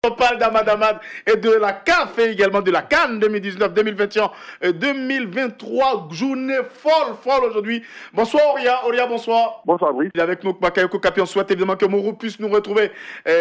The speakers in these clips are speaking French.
On parle d'Amadamad et de la CAF et également de la CAN 2019, 2021, 2023. Journée folle aujourd'hui. Bonsoir Auria, bonsoir. Bonsoir Brice. Il est avec nous, Bakayoko Kapi. On souhaite évidemment que Mourou puisse nous retrouver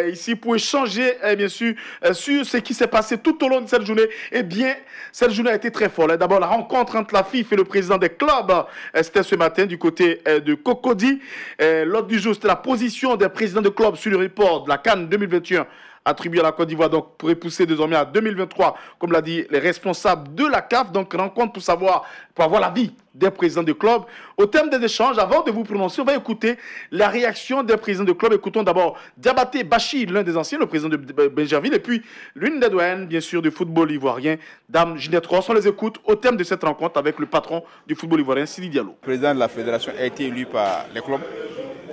ici pour échanger bien sûr sur ce qui s'est passé tout au long de cette journée. Eh bien, cette journée a été très folle. D'abord, la rencontre entre la FIF et le président des clubs, c'était ce matin du côté de Cocody. L'ordre du jour, c'était la position des présidents de clubs sur le report de la CAN 2021. Attribué à la Côte d'Ivoire, donc pour repousser désormais à 2023, comme l'a dit les responsables de la CAF. Donc rencontre pour avoir l'avis des présidents de club. Au terme des échanges, avant de vous prononcer, on va écouter la réaction des présidents de club. Écoutons d'abord Diabaté Bachir, l'un des anciens, le président de Benjerville, et puis l'une des doyennes, bien sûr, du football ivoirien, Dame Ginette Ross. On les écoute au terme de cette rencontre avec le patron du football ivoirien, Sidi Diallo. Le président de la fédération a été élu par les clubs.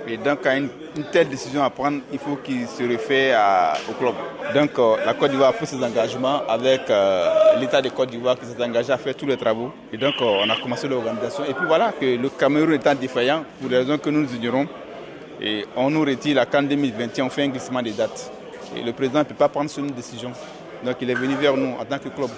Et donc, quand une telle décision à prendre, il faut qu'il se réfère au club. Donc, la Côte d'Ivoire a pris ses engagements avec l'État de Côte d'Ivoire qui s'est engagé à faire tous les travaux. Et donc, on a commencé l'organisation. Et puis voilà, que le Cameroun étant défaillant, pour des raisons que nous ignorons, et on nous retire la CAN 2021, on fait un glissement des dates. Et le président ne peut pas prendre sur une décision. Donc, il est venu vers nous en tant que club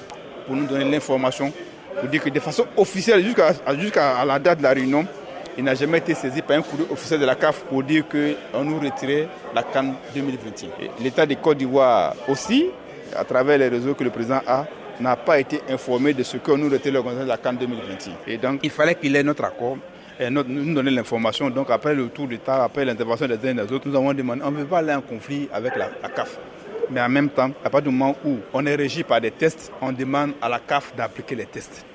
pour nous donner l'information, pour dire que de façon officielle, jusqu'à la date de la réunion, il n'a jamais été saisi par un courrier officiel de la CAF pour dire qu'on nous retirait la CAN 2021. L'État de Côte d'Ivoire aussi, à travers les réseaux que le président a, n'a pas été informé de ce qu'on nous retirait l'organisation de la CAN 2021. Et donc, il fallait qu'il ait notre accord et nous donner l'information. Donc, après le tour d'État, après l'intervention des uns et des autres, nous avons demandé, on ne veut pas aller en conflit avec la CAF. Mais en même temps, à partir du moment où on est régi par des tests, on demande à la CAF d'appliquer les tests.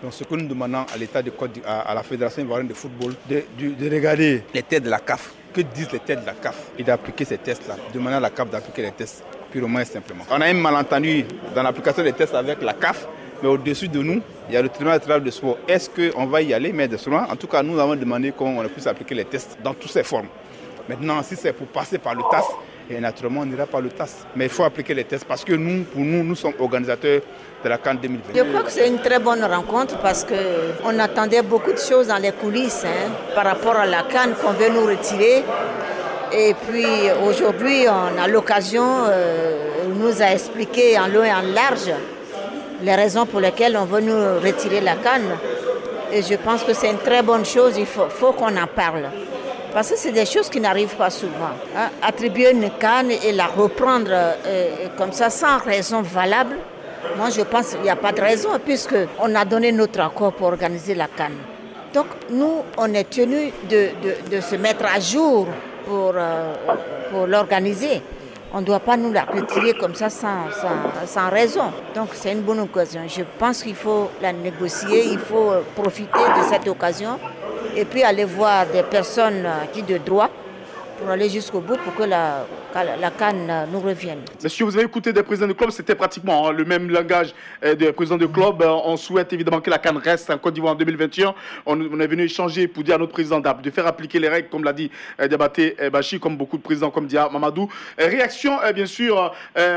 Donc ce que nous demandons à l'État de Côte d'Ivoire, à la Fédération ivoirienne de football, de regarder les tests de la CAF. Que disent les tests de la CAF et d'appliquer ces tests-là. Demander à la CAF d'appliquer les tests purement et simplement. On a un malentendu dans l'application des tests avec la CAF, mais au-dessus de nous, il y a le tribunal de travail de sport. Est-ce qu'on va y aller? Mais en tout cas, nous avons demandé qu'on puisse appliquer les tests dans toutes ces formes. Maintenant, si c'est pour passer par le TAS, et naturellement, on n'ira pas le TAS. Mais il faut appliquer les tests parce que nous sommes organisateurs de la CAN 2020. Je crois que c'est une très bonne rencontre parce qu'on attendait beaucoup de choses dans les coulisses par rapport à la CAN qu'on veut nous retirer. Et puis aujourd'hui, on a l'occasion, il nous a expliqué en long et en large les raisons pour lesquelles on veut nous retirer la CAN. Et je pense que c'est une très bonne chose, il faut qu'on en parle. Parce que c'est des choses qui n'arrivent pas souvent. Attribuer une CAN et la reprendre comme ça sans raison valable, moi je pense qu'il n'y a pas de raison puisqu'on a donné notre accord pour organiser la CAN. Donc nous, on est tenus de se mettre à jour pour l'organiser. On ne doit pas nous la retirer comme ça sans raison. Donc c'est une bonne occasion. Je pense qu'il faut la négocier, il faut profiter de cette occasion et puis aller voir des personnes qui de droit pour aller jusqu'au bout pour que la CAN nous revienne. Monsieur, vous avez écouté des présidents de club, c'était pratiquement le même langage des présidents de club. On souhaite évidemment que la CAN reste en Côte d'Ivoire en 2021. On est venu échanger pour dire à notre président de faire appliquer les règles, comme l'a dit Diabaté Bachir, comme beaucoup de présidents, comme Dia Mamadou. Réaction, bien sûr,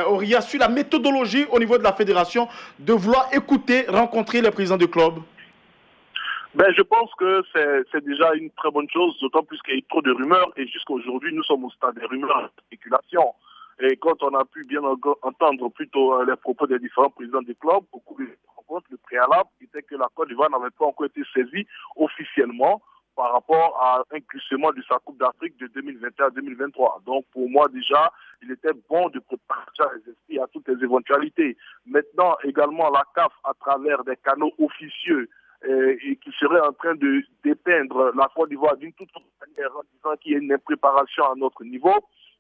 Auria, sur la méthodologie au niveau de la fédération de vouloir écouter, rencontrer les présidents de club. Je pense que c'est déjà une très bonne chose, d'autant plus qu'il y a eu trop de rumeurs et jusqu'à aujourd'hui, nous sommes au stade des rumeurs et des spéculations. Et quand on a pu bien entendre plutôt les propos des différents présidents des clubs, au cours de la rencontre, le préalable était que la Côte d'Ivoire n'avait pas encore été saisie officiellement par rapport à un glissement de sa Coupe d'Afrique de 2021 à 2023. Donc pour moi déjà, il était bon de préparer les esprits à toutes les éventualités. Maintenant également la CAF à travers des canaux officieux et qui serait en train de dépeindre la Côte d'Ivoire d'une toute autre manière en disant qu'il y a une impréparation à notre niveau.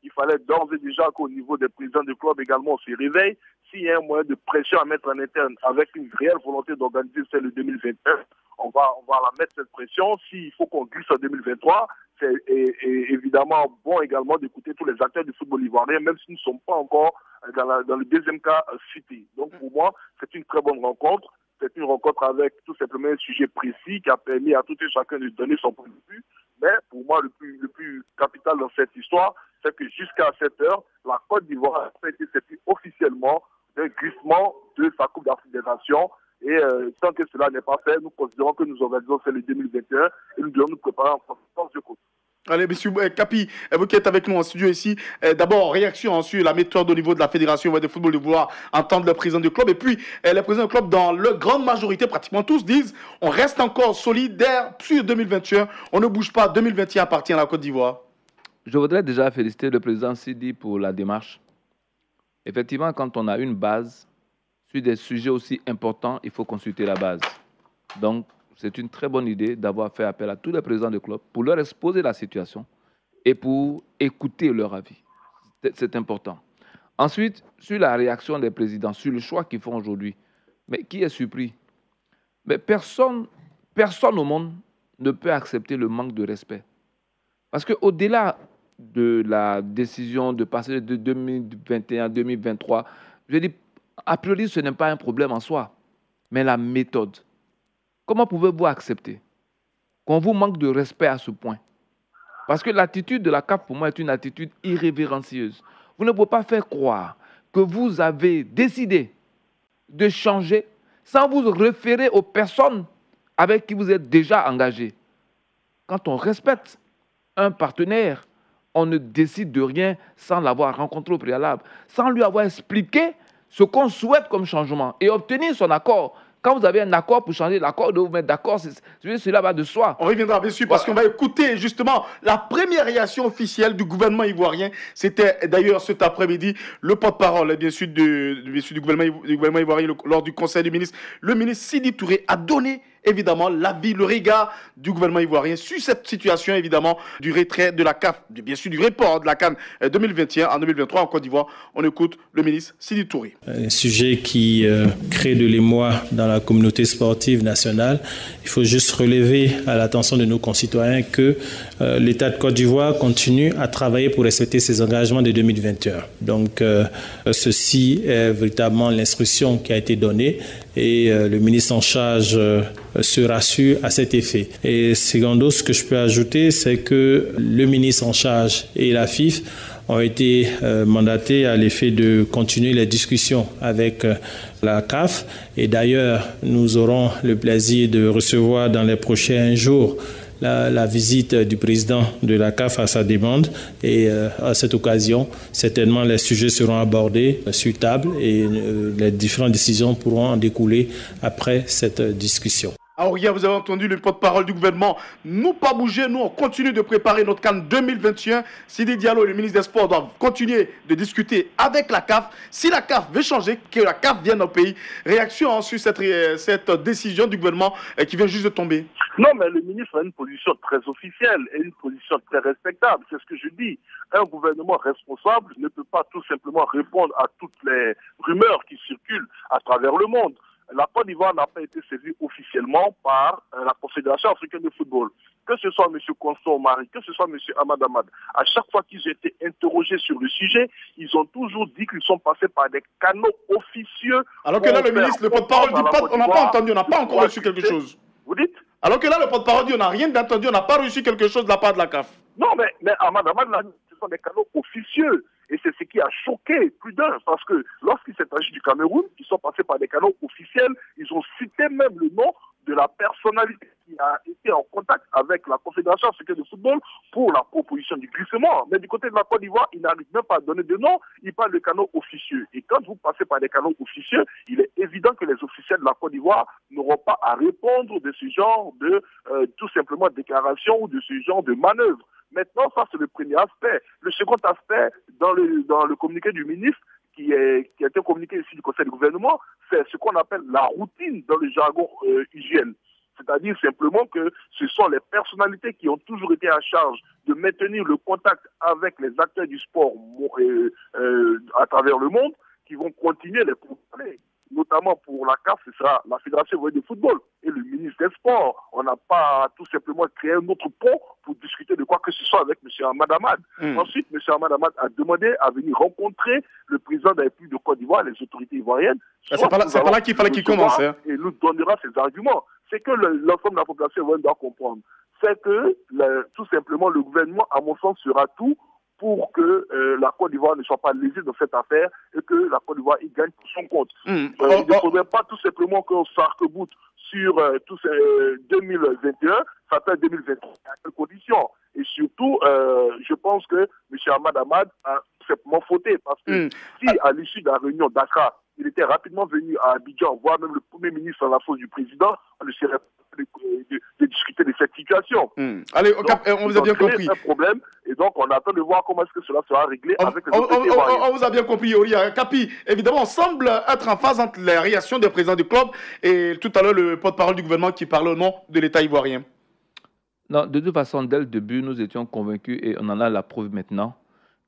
Il fallait d'ores et déjà qu'au niveau des présidents de club également on se réveille. S'il y a un moyen de pression à mettre en interne avec une réelle volonté d'organiser celle de 2021, on va la mettre cette pression. S'il faut qu'on glisse en 2023, c'est évidemment bon également d'écouter tous les acteurs du football ivoirien, même si nous ne sommes pas encore dans le deuxième cas cité. Donc pour moi, c'est une très bonne rencontre. C'est une rencontre avec tout simplement un sujet précis qui a permis à tout et chacun de donner son point de vue. Mais pour moi, le plus capital dans cette histoire, c'est que jusqu'à cette heure, la Côte d'Ivoire a été saisie officiellement d'un glissement de sa Coupe d'Afrique des Nations. Et tant que cela n'est pas fait, nous considérons que nous organisons celle de 2021 et nous devons nous préparer en conséquence de côté. Allez, monsieur Capi, vous qui êtes avec nous en studio ici, d'abord, réaction sur la méthode au niveau de la Fédération de football de vouloir entendre le président du club. Et puis, les présidents du club, dans leur grande majorité, pratiquement tous, disent on reste encore solidaire sur 2021, on ne bouge pas, 2021 appartient à la Côte d'Ivoire. Je voudrais déjà féliciter le président Sidi pour la démarche. Effectivement, quand on a une base, sur des sujets aussi importants, il faut consulter la base. Donc, c'est une très bonne idée d'avoir fait appel à tous les présidents de club pour leur exposer la situation et pour écouter leur avis. C'est important. Ensuite, sur la réaction des présidents, sur le choix qu'ils font aujourd'hui, mais qui est surpris? Mais personne au monde ne peut accepter le manque de respect. Parce qu'au-delà de la décision de passer de 2021 à 2023, je dis, a priori, ce n'est pas un problème en soi, mais la méthode. Comment pouvez-vous accepter qu'on vous manque de respect à ce point? Parce que l'attitude de la CAF, pour moi, est une attitude irrévérencieuse. Vous ne pouvez pas faire croire que vous avez décidé de changer sans vous référer aux personnes avec qui vous êtes déjà engagé. Quand on respecte un partenaire, on ne décide de rien sans l'avoir rencontré au préalable, sans lui avoir expliqué ce qu'on souhaite comme changement et obtenir son accord. Quand vous avez un accord pour changer l'accord, de vous mettre d'accord, cela va de soi. On reviendra bien sûr parce qu'on va écouter justement la première réaction officielle du gouvernement ivoirien. C'était d'ailleurs cet après-midi le porte-parole bien sûr du gouvernement ivoirien lors du Conseil des ministres. Le ministre Sidi Touré a donné évidemment l'avis, le regard du gouvernement ivoirien sur cette situation évidemment du retrait de la CAF, bien sûr du report de la CAN 2021 en 2023 en Côte d'Ivoire. On écoute le ministre Sidi Touré. Un sujet qui crée de l'émoi dans la communauté sportive nationale. Il faut juste relever à l'attention de nos concitoyens que l'État de Côte d'Ivoire continue à travailler pour respecter ses engagements de 2021. Donc ceci est véritablement l'instruction qui a été donnée et le ministre en charge se rassure à cet effet. Et secondo, ce que je peux ajouter, c'est que le ministre en charge et la FIF ont été mandatés à l'effet de continuer les discussions avec la CAF. Et d'ailleurs, nous aurons le plaisir de recevoir dans les prochains jours la visite du président de la CAF à sa demande. Et à cette occasion, certainement, les sujets seront abordés sur table et les différentes décisions pourront en découler après cette discussion. Aouria, vous avez entendu le porte-parole du gouvernement. Nous pas bouger, nous on continue de préparer notre CAN 2021. Sidi Diallo et le ministre des Sports doivent continuer de discuter avec la CAF. Si la CAF veut changer, que la CAF vienne au pays. Réaction sur cette décision du gouvernement qui vient juste de tomber. Non, mais le ministre a une position très officielle et une position très respectable. C'est ce que je dis. Un gouvernement responsable ne peut pas tout simplement répondre à toutes les rumeurs qui circulent à travers le monde. La Côte d'Ivoire n'a pas été saisie officiellement par la Confédération africaine de football. Que ce soit M. Constant Omari, que ce soit M. Ahmad Ahmad, à chaque fois qu'ils ont été interrogés sur le sujet, ils ont toujours dit qu'ils sont passés par des canaux officieux. Alors que là, le ministre, le porte-parole dit pas, on n'a pas entendu, on n'a pas encore reçu quelque chose. Vous dites? Alors que là, le porte-parole dit on n'a rien entendu, on n'a pas reçu quelque chose de la part de la CAF. Non, mais Ahmad Ahmad, là, ce sont des canaux officieux. Et c'est ce qui a choqué plus d'un, parce que lorsqu'il s'est agi du Cameroun, ils sont passés par des canaux officiels, ils ont cité même le nom de la personnalité qui a été en contact avec la Confédération africaine de football pour la proposition du glissement. Mais du côté de la Côte d'Ivoire, ils n'arrivent même pas à donner de nom, ils parlent de canaux officieux. Et quand vous passez par des canaux officieux, il est évident que les officiels de la Côte d'Ivoire n'auront pas à répondre de ce genre de, tout simplement, déclaration ou de ce genre de manœuvre. Maintenant, ça c'est le premier aspect. Le second aspect, dans le communiqué du ministre, qui a été communiqué ici du Conseil du gouvernement, c'est ce qu'on appelle la routine dans le jargon hygiène. C'est-à-dire simplement que ce sont les personnalités qui ont toujours été à charge de maintenir le contact avec les acteurs du sport à travers le monde qui vont continuer les pourparlers. Notamment pour la CAF, ce sera la Fédération ivoirienne de football et le ministre des Sports. On n'a pas tout simplement créé un autre pont pour discuter de quoi que ce soit avec M. Ahmad Ahmad. Ensuite, M. Ahmad Ahmad a demandé à venir rencontrer le président de la République de Côte d'Ivoire, les autorités ivoiriennes. C'est pas là qu'il fallait qu'il commence. Hein. Et nous donnera ses arguments. C'est que l'ensemble de la population ivoirienne doit comprendre. C'est que tout simplement le gouvernement, à mon sens, sera tout pour que la Côte d'Ivoire ne soit pas lésée dans cette affaire et que la Côte d'Ivoire y gagne pour son compte. Il ne faudrait pas tout simplement qu'on s'arc-boute sur 2021 s'appelle 2023, à quelles conditions? Et surtout, je pense que M. Ahmad Ahmad a simplement fauté, parce que si à l'issue de la réunion d'Accra, il était rapidement venu à Abidjan, voire même le Premier ministre en la force du président, on ne serait pas de discuter de cette situation. Allez, donc, on vous a bien compris. Un problème, et donc on attend de voir comment est-ce que cela sera réglé avec les autres on vous a bien compris, Oria. Capi, évidemment, on semble être en phase entre les réactions des présidents du club et tout à l'heure le porte-parole du gouvernement qui parle au nom de l'État ivoirien. Non, de toute façon, dès le début, nous étions convaincus, et on en a la preuve maintenant,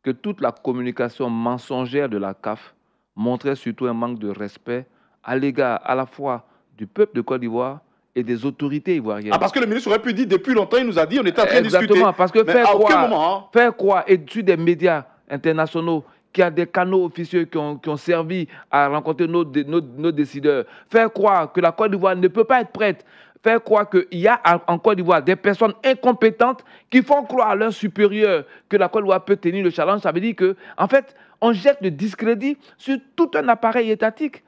que toute la communication mensongère de la CAF montrait surtout un manque de respect à l'égard à la fois du peuple de Côte d'Ivoire et des autorités ivoiriennes. Parce que le ministre aurait pu dire depuis longtemps, il nous a dit, on était en train de discuter. Exactement, parce que faire quoi, et sur des médias internationaux, qui a des canaux officieux qui ont servi à rencontrer nos décideurs, faire croire que la Côte d'Ivoire ne peut pas être prête, faire croire qu'il y a en Côte d'Ivoire des personnes incompétentes qui font croire à leurs supérieurs que la Côte d'Ivoire peut tenir le challenge, ça veut dire que, en fait, on jette le discrédit sur tout un appareil étatique.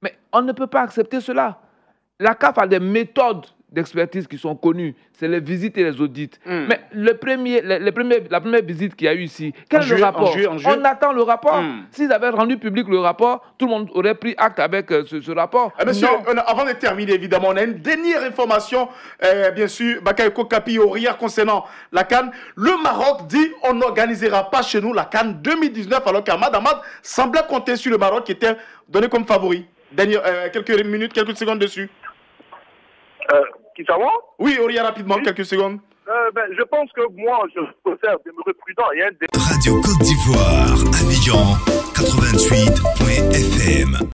Mais on ne peut pas accepter cela. La CAF a des méthodes d'expertise qui sont connues, c'est les visites et les audits. Mais la première visite qu'il y a eu ici, quel est le rapport? On attend le rapport. S'ils avaient rendu public le rapport, tout le monde aurait pris acte avec ce rapport. Monsieur, avant de terminer, évidemment, on a une dernière information, bien sûr, Bakayoko Capi Oria concernant la CAN. Le Maroc dit on n'organisera pas chez nous la CAN 2019, alors qu'Ahmad Ahmad semblait compter sur le Maroc qui était donné comme favori. Quelques minutes, quelques secondes dessus. Qui savoir? Oui, Oria, rapidement, quelques secondes. Je pense que moi, je préfère demeurer prudent. Radio Côte d'Ivoire, Abidjan, 88.fm.